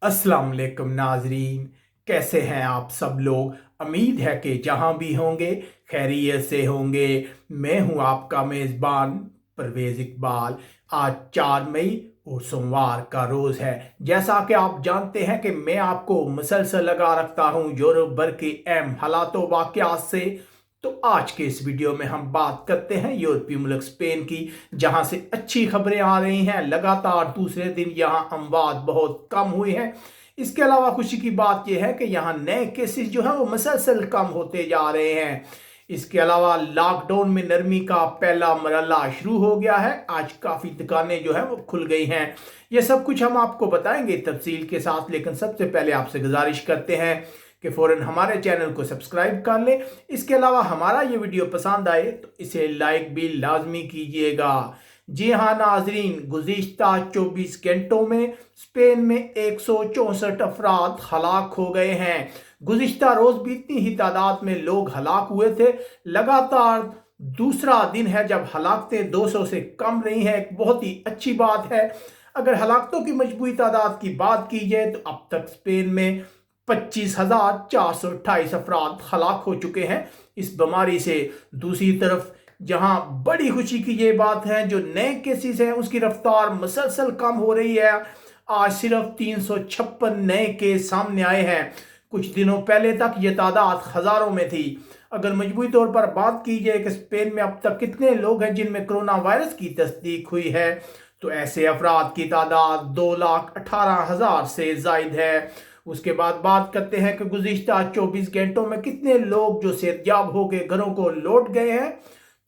अस्सलाम वालेकुम नाजरीन, कैसे हैं आप सब लोग। उम्मीद है कि जहां भी होंगे खैरियत से होंगे। मैं हूं आपका मेज़बान परवेज़ इकबाल। आज 4 मई और सोमवार का रोज़ है। जैसा कि आप जानते हैं कि मैं आपको मुसलसल लगा रखता हूं यूरोप भर के अहम हालातों वाक़यात से। तो आज के इस वीडियो में हम बात करते हैं यूरोपीय मुल्क स्पेन की, जहां से अच्छी खबरें आ रही हैं। लगातार दूसरे दिन यहां अमवात बहुत कम हुई हैं। इसके अलावा खुशी की बात यह है कि यहाँ नए केसेस जो हैं वो मुसलसल कम होते जा रहे हैं। इसके अलावा लॉकडाउन में नरमी का पहला मरहला शुरू हो गया है। आज काफ़ी दुकानें जो हैं वो खुल गई हैं। ये सब कुछ हम आपको बताएंगे तफसील के साथ, लेकिन सबसे पहले आपसे गुजारिश करते हैं कि फ़ौरन हमारे चैनल को सब्सक्राइब कर लें। इसके अलावा हमारा ये वीडियो पसंद आए तो इसे लाइक भी लाजमी कीजिएगा। जी हाँ नाजरीन, गुज़िश्ता 24 घंटों में स्पेन में 164 अफराद हलाक हो गए हैं। गुज़िश्ता रोज़ भी इतनी ही तादाद में लोग हलाक हुए थे। लगातार दूसरा दिन है जब हलाकतें 200 से कम रही हैं। एक बहुत ही अच्छी बात है। अगर हलाकतों की मजबूरी तादाद की बात की जाए तो अब तक स्पेन में 25,428 अफराद हलाक हो चुके हैं इस बीमारी से। दूसरी तरफ जहां बड़ी खुशी की ये बात है, जो नए केसेस हैं उसकी रफ्तार मुसलसल कम हो रही है। आज सिर्फ 356 नए केस सामने आए हैं। कुछ दिनों पहले तक ये तादाद हजारों में थी। अगर मजबूरी तौर पर बात की जाए कि स्पेन में अब तक कितने लोग हैं जिनमें कोरोना वायरस की तस्दीक हुई है, तो ऐसे अफराद की तादाद 2,18,000 से जायद है। उसके बाद बात करते हैं कि गुज़िश्ता 24 घंटों में कितने लोग जो सेहतयाब होकर घरों को लौट गए हैं,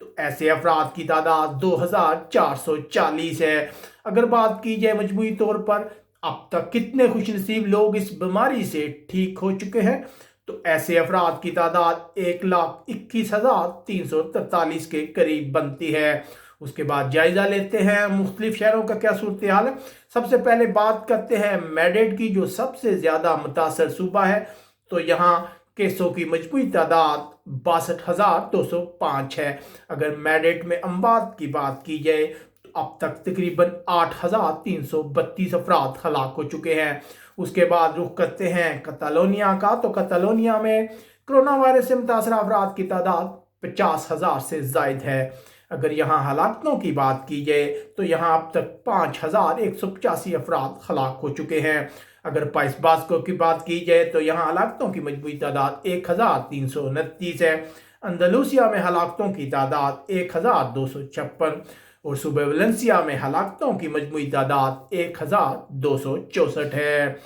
तो ऐसे अफराद की तादाद 2,440 है। अगर बात की जाए मजमूई तौर पर अब तक कितने खुशनसीब लोग इस बीमारी से ठीक हो चुके हैं, तो ऐसे अफराद की तादाद 1,21,343 के करीब बनती है। उसके बाद जायजा लेते हैं मुख्तलिफ शहरों का क्या सूरत हाल है। सबसे पहले बात करते हैं मैड्रिड की, जो सबसे ज्यादा मुतासर सूबा है। तो यहाँ केसों की मजमूई तादाद 62,205 है। अगर मैड्रिड में अमवात की बात की जाए तो अब तक तकरीबन 8,332 अफराद हलाक हो चुके हैं। उसके बाद रुख करते हैं कतालोनिया का। तो कतालोनिया में कोरोना वायरस से मुतासर अफराद की तादाद 50,000 से जायद है। अगर यहाँ हलाकतों की बात की जाए तो यहाँ अब तक 5,185 अफराद हलाक हो चुके हैं। अगर पाइस बास्को की बात की जाए तो यहाँ हलाकतों की मजमूई तादाद 1,329 है। अंदलूसिया में हलाकतों की तादाद 1,256 और सूबे वलेंसिया में हलाकतों की मजमूई तादाद 1,264 है।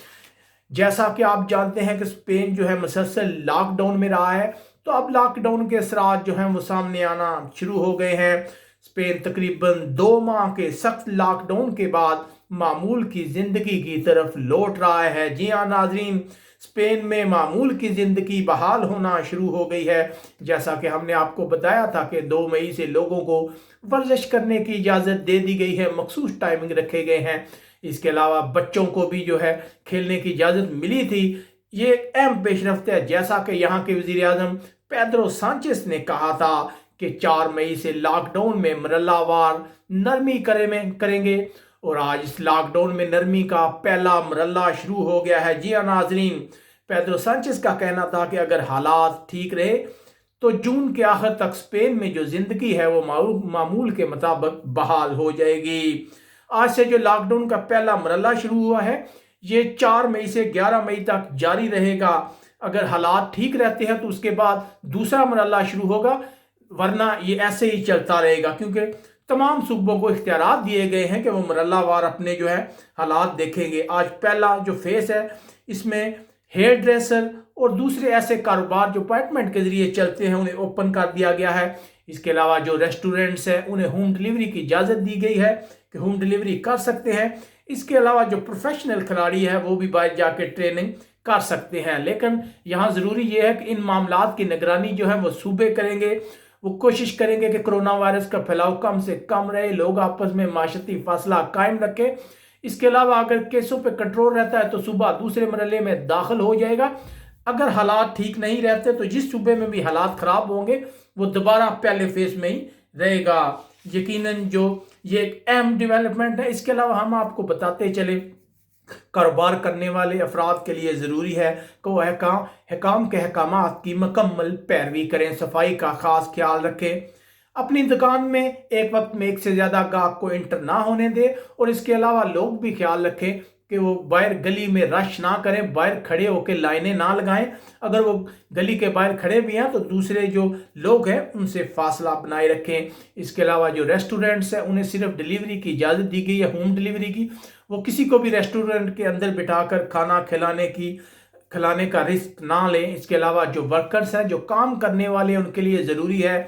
जैसा कि आप जानते हैं कि स्पेन जो है मुसलसल लॉकडाउन में रहा है, तो अब लॉकडाउन के असरात जो हैं वो सामने आना शुरू हो गए हैं। स्पेन तकरीबन 2 माह के सख्त लॉकडाउन के बाद मामूल की ज़िंदगी की तरफ लौट रहा है। जी हाँ नाजरीन, स्पेन में मामूल की ज़िंदगी बहाल होना शुरू हो गई है। जैसा कि हमने आपको बताया था कि 2 मई से लोगों को वर्जिश करने की इजाज़त दे दी गई है, मखसूस टाइमिंग रखे गए हैं। इसके अलावा बच्चों को भी जो है खेलने की इजाज़त मिली थी। ये एक अहम पेशरफ्त है। जैसा कि यहाँ के वज़ीर आज़म पेड्रो सांचेस ने कहा था कि 4 मई से लॉकडाउन में मरहलावार नरमी करेंगे और आज इस लॉकडाउन में नरमी का पहला मरहला शुरू हो गया है। जी हाँ नाजरीन, पेड्रो सांचेस का कहना था कि अगर हालात ठीक रहे तो जून के आखिर तक स्पेन में जो जिंदगी है वो मामूल के मुताबिक बहाल हो जाएगी। आज से जो लॉकडाउन का पहला मरहला शुरू हुआ है ये 4 मई से 11 मई तक जारी रहेगा। अगर हालात ठीक रहते हैं तो उसके बाद दूसरा मरहला शुरू होगा, वरना ये ऐसे ही चलता रहेगा, क्योंकि तमाम सूबों को इख्तियारात दिए गए हैं कि वो मरहलावार अपने जो है हालात देखेंगे। आज पहला जो फेस है इसमें हेयर ड्रेसर और दूसरे ऐसे कारोबार जो अपॉइंटमेंट के जरिए चलते हैं उन्हें ओपन कर दिया गया है। इसके अलावा जो रेस्टोरेंट्स हैं उन्हें होम डिलीवरी की इजाज़त दी गई है कि होम डिलीवरी कर सकते हैं। इसके अलावा जो प्रोफेशनल खिलाड़ी है वो भी बाहर जाके ट्रेनिंग कर सकते हैं। लेकिन यहाँ ज़रूरी ये है कि इन मामलात की निगरानी जो है वो सूबे करेंगे। वो कोशिश करेंगे कि कोरोना वायरस का फैलाव कम से कम रहे, लोग आपस में माशरती फासला कायम रखें। इसके अलावा अगर केसों पे कंट्रोल रहता है तो सूबा दूसरे मरहले में दाखिल हो जाएगा। अगर हालात ठीक नहीं रहते तो जिस सूबे में भी हालात ख़राब होंगे वो दोबारा पहले फेज में ही रहेगा। यकीनन जो ये एक अहम डेवलपमेंट है। इसके अलावा हम आपको बताते चले کاروبار کرنے والے افراد کے لیے ضروری ہے کہ وہ حکام کے احکامات کی مکمل پیروی کریں، صفائی کا خاص خیال رکھیں، اپنی دکان میں ایک وقت میں ایک سے زیادہ گاہک کو انٹر نہ ہونے دے، اور اس کے علاوہ لوگ بھی خیال رکھیں کہ وہ باہر گلی میں رش نہ کریں، باہر کھڑے ہو کے لائنیں نہ لگائیں، اگر وہ گلی کے باہر کھڑے بھی ہیں تو دوسرے جو لوگ ہیں ان سے فاصلہ بنائے رکھیں۔ اس کے علاوہ جو ریسٹورنٹس ہیں انہیں صرف ڈیلیوری کی اجازت دی گئی ہے، ہوم ڈیلیوری کی، وہ کسی کو بھی ریسٹورنٹ کے اندر بٹھا کر کھانا کھلانے کا رسک نہ لیں۔ اس کے علاوہ جو ورکرز ہیں، جو کام کرنے والے ہیں، ان کے لیے ضروری ہے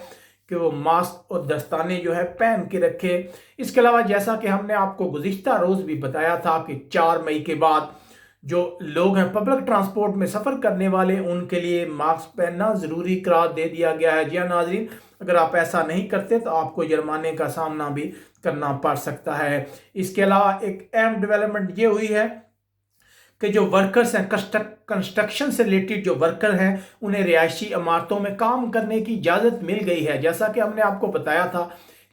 کہ وہ ماسک اور دستانے جو ہے پہن کے رکھے۔ اس کے علاوہ جیسا کہ ہم نے آپ کو گزشتہ روز بھی بتایا تھا کہ 4 مئی کے بعد جو لوگ ہیں پبلک ٹرانسپورٹ میں سفر کرنے والے، ان کے لیے ماسک پہننا ضروری قرار دے دیا گیا ہے۔ جی ہاں ناظرین، اگر آپ ایسا نہیں کرتے تو آپ کو جرمانے کا سامنا بھی کرنا پڑ سکتا ہے۔ اس کے علاوہ ایک اہم ڈیولپمنٹ یہ ہوئی ہے کہ جو ورکرز ہیں، کنسٹرکشن سے ریلیٹڈ جو ورکر ہیں، انہیں رہائشی عمارتوں میں کام کرنے کی اجازت مل گئی ہے۔ جیسا کہ ہم نے آپ کو بتایا تھا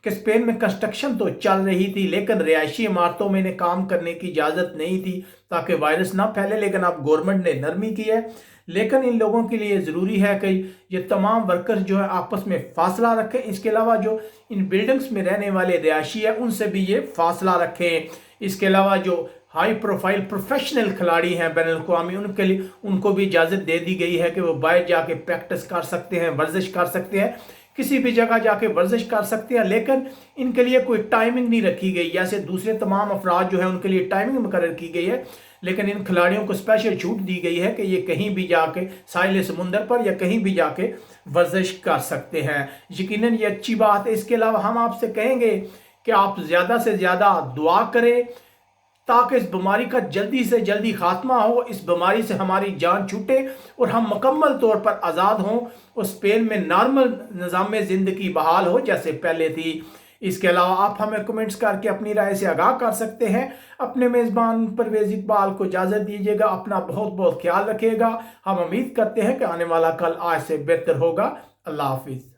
کہ اسپین میں کنسٹرکشن تو چل رہی تھی لیکن رہائشی عمارتوں میں انہیں کام کرنے کی اجازت نہیں تھی تاکہ وائرس نہ پھیلے، لیکن اب گورنمنٹ نے نرمی کی ہے۔ لیکن ان لوگوں کے لیے ضروری ہے کہ یہ تمام ورکرز جو ہے آپس میں فاصلہ رکھیں۔ اس کے علاوہ جو ان بلڈنگز میں رہنے والے رہائشی ہیں ان سے بھی یہ فاصلہ رکھیں۔ اس کے علاوہ جو ہائی پروفائل پروفیشنل کھلاڑی ہیں بین الاقوامی، ان کو بھی اجازت دے دی گئی ہے کہ وہ باہر جا کے پریکٹس کر سکتے ہیں، ورزش کر سکتے ہیں، کسی بھی جگہ جا کے ورزش کر سکتے ہیں، لیکن ان کے لیے کوئی ٹائمنگ نہیں رکھی گئی جیسے دوسرے تمام افراد جو ہیں ان کے لیے ٹائمنگ مقرر کی گئی ہے، لیکن ان کھلاڑیوں کو اسپیشل چھوٹ دی گئی ہے کہ یہ کہیں بھی جا کے ساحل سمندر پر یا کہیں بھی جا کے ورزش کر سکتے ہیں۔ یقیناً یہ اچھی بات ہے۔ اس کے علاوہ ہم آپ سے کہیں گے کہ آپ زیادہ سے زیادہ دعا کریں تاکہ اس بیماری کا جلدی سے جلدی خاتمہ ہو، اس بیماری سے ہماری جان چھوٹے اور ہم مکمل طور پر آزاد ہوں اور اسپین میں نارمل نظام زندگی بحال ہو جیسے پہلے تھی۔ اس کے علاوہ آپ ہمیں کمنٹس کر کے اپنی رائے سے آگاہ کر سکتے ہیں۔ اپنے میزبان پرویز اقبال کو اجازت دیجیے گا، اپنا بہت بہت خیال رکھیے گا۔ ہم امید کرتے ہیں کہ آنے والا کل آج سے بہتر ہوگا۔ اللہ حافظ۔